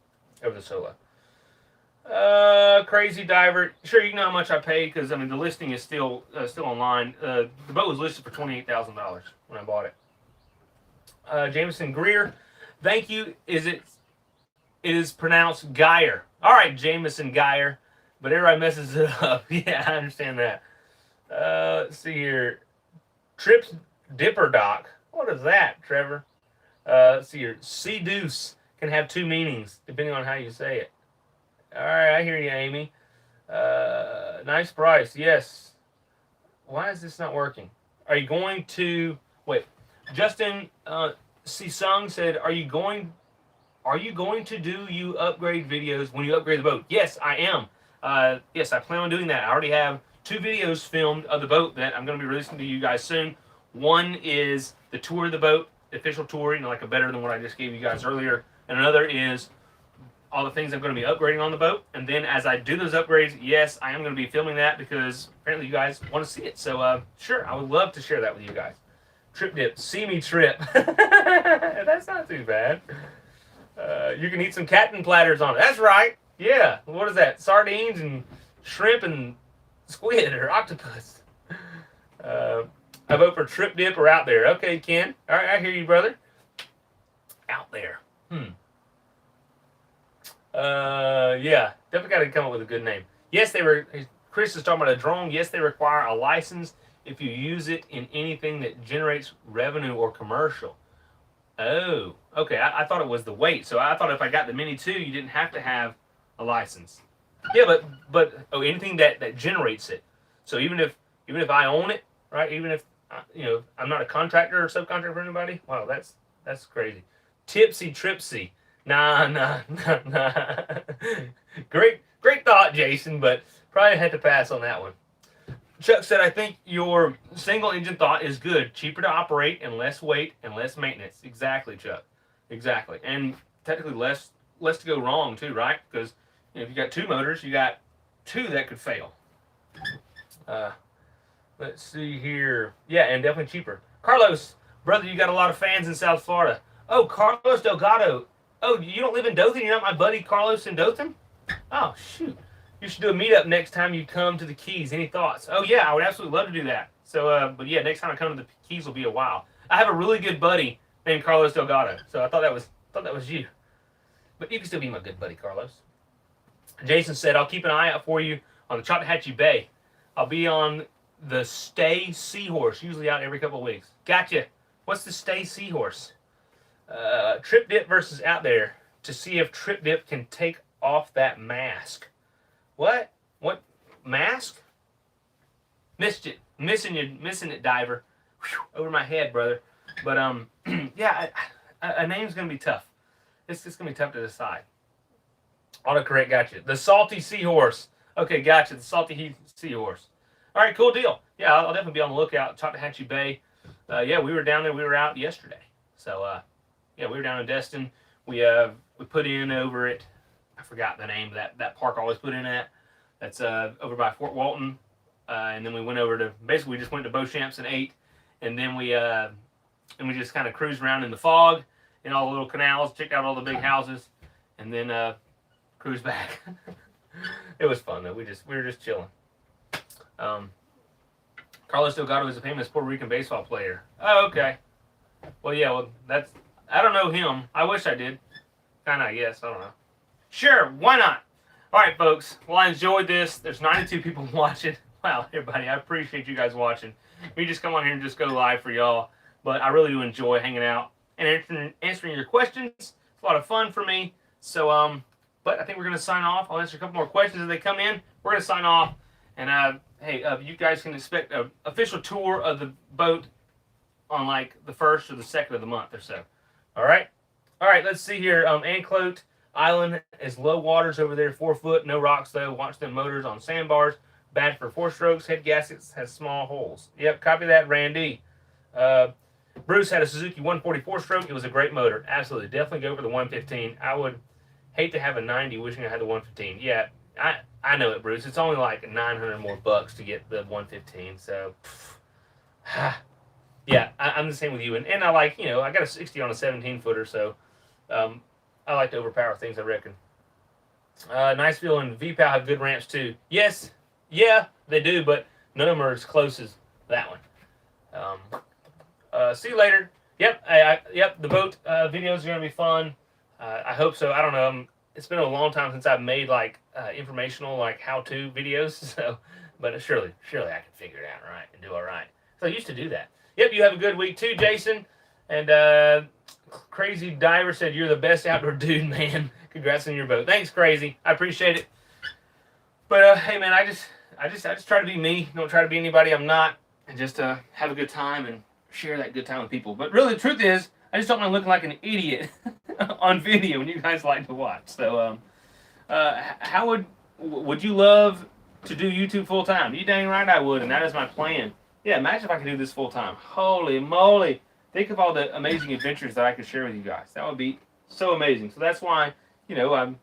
over the solo. Crazy Diver. Sure, you know how much I paid because I mean the listing is still online. The boat was listed for $28,000 when I bought it. Jameson Greer, thank you. It is pronounced Geyer. All right, Jameson Geyer, but everybody messes it up. Yeah, I understand that. Let's see here. Trips Dipper Dock. What is that, Trevor? Let's see here. Sea Deuce can have two meanings depending on how you say it. All right, I hear you, Amy. Nice price, yes. Why is this not working? Are you going to wait? Justin Sung said, "Are you going to do upgrade videos when you upgrade the boat?" Yes, I am. Yes, I plan on doing that. I already have 2 videos filmed of the boat that I'm going to be releasing to you guys soon. One is the tour of the boat, the official tour, you know, like a better than what I just gave you guys earlier, and another is all the things I'm going to be upgrading on the boat. And then as I do those upgrades, yes, I am going to be filming that because apparently you guys want to see it. So sure, I would love to share that with you guys. Trip Dip, see me trip. That's not too bad. You can eat some captain platters on it. That's right. Yeah. What is that? Sardines and shrimp and squid or octopus. I vote for Trip Dip or Out There. Okay, Ken. All right, I hear you, brother. Out There. Yeah, definitely got to come up with a good name. Yes, Chris is talking about a drone. Yes, they require a license if you use it in anything that generates revenue or commercial. Oh, okay. I thought it was the weight. So I thought if I got the Mini 2, you didn't have to have a license. Yeah, but anything that generates it. So even if I own it, right? Even if I'm not a contractor or subcontractor for anybody. Wow, that's crazy. Tipsy Tripsy. Nah. Great thought, Jason, but probably had to pass on that one. Chuck said, I think your single engine thought is good. Cheaper to operate and less weight and less maintenance. Exactly, Chuck. Exactly. And technically less to go wrong too, right? Because if you got 2 motors, you got 2 that could fail. Let's see here. Yeah, and definitely cheaper. Carlos, brother, you got a lot of fans in South Florida. Oh, Carlos Delgado. Oh, you don't live in Dothan? You're not my buddy Carlos in Dothan? Oh, shoot. You should do a meetup next time you come to the Keys. Any thoughts? Oh, yeah, I would absolutely love to do that. So, but yeah, next time I come to the Keys will be a while. I have a really good buddy named Carlos Delgado, so I thought that was you. But you can still be my good buddy, Carlos. Jason said, I'll keep an eye out for you on the Chattahoochee Bay. I'll be on the Stay Seahorse, usually out every couple of weeks. Gotcha. What's the Stay Seahorse? Trip Dip versus Out There to see if Trip Dip can take off that mask. What? What mask? Missed it. Missing it, Diver. Whew, over my head, brother. But yeah, a name's gonna be tough. It's just gonna be tough to decide. Autocorrect, gotcha. The Salty Seahorse. Okay, gotcha. The Salty Seahorse. All right, cool deal. Yeah, I'll definitely be on the lookout. Chattahoochee Bay. Yeah, we were down there. We were out yesterday. So yeah, we were down in Destin. We put in over at, I forgot the name of that park I always put in at. That's over by Fort Walton. And then we went over to, basically we just went to Beauchamps and ate. And then we just kind of cruised around in the fog in all the little canals, checked out all the big houses, and then cruised back. It was fun though. We were just chilling. Carlos Delgado is a famous Puerto Rican baseball player. Oh, okay. Well, yeah. Well, I don't know him. I wish I did. Kind of, I guess. I don't know. Sure, why not? All right, folks. Well, I enjoyed this. There's 92 people watching. Wow, everybody, I appreciate you guys watching. We just come on here and just go live for y'all. But I really do enjoy hanging out and answering your questions. It's a lot of fun for me. So, but I think we're going to sign off. I'll answer a couple more questions as they come in. We're going to sign off. And, hey, you guys can expect an official tour of the boat on, like, the 1st or the 2nd of the month or so. All right? All right, let's see here. Anclote Island is low waters over there, 4 foot, no rocks, though. Watch them motors on sandbars. Bad for 4 strokes. Head gaskets has small holes. Yep, copy that, Randy. Bruce had a Suzuki 144 stroke. It was a great motor. Absolutely. Definitely go for the 115. I would hate to have a 90 wishing I had the 115. Yeah, I know it, Bruce. It's only like 900 more bucks to get the 115. So, yeah, I'm the same with you. And I like, I got a 60 on a 17 footer. So, I like to overpower things, I reckon. Niceville and VPOW have good ramps too. Yes, yeah, they do, but none of them are as close as that one. See you later. Yep, yep. The boat videos are gonna be fun. I hope so. I don't know. It's been a long time since I've made like informational, like how-to videos. So, but surely I can figure it out right and do all right. So I used to do that. Yep. You have a good week too, Jason. And Crazy Diver said you're the best outdoor dude, man. Congrats on your boat. Thanks, Crazy. I appreciate it. But hey, man, I just try to be me. Don't try to be anybody I'm not, and just have a good time and share that good time with people. But really, the truth is, I just don't want to look like an idiot on video when you guys like to watch. So, how would you love to do YouTube full time? You dang right I would, and that is my plan. Yeah, imagine if I could do this full time. Holy moly! Think of all the amazing adventures that I could share with you guys. That would be so amazing. So that's why, I'm,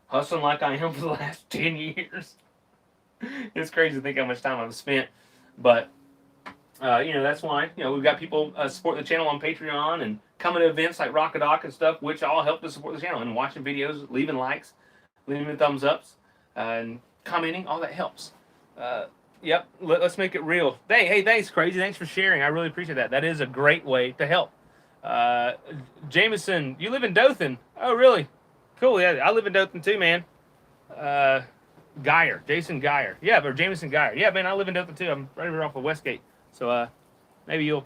hustling like I am for the last 10 years. It's crazy to think how much time I've spent. But, that's why, we've got people supporting the channel on Patreon and coming to events like Rockadoc and stuff, which all help to support the channel. And watching videos, leaving likes, leaving thumbs ups, and commenting, all that helps. Yep, let's make it real. Hey, thanks, Crazy. Thanks for sharing. I really appreciate that. That is a great way to help. Jameson, you live in Dothan. Oh, really? Cool. Yeah, I live in Dothan too, man. Jason Geyer. Yeah, or Jameson Geyer. Yeah, man, I live in Dothan too. I'm right over off of Westgate. So maybe if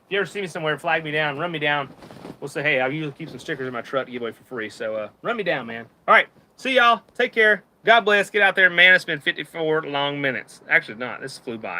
you ever see me somewhere, flag me down, run me down. We'll say, hey, I usually keep some stickers in my truck to give away for free. So run me down, man. All right. See y'all. Take care. God bless. Get out there, man. It's been 54 long minutes. Actually, not. This flew by.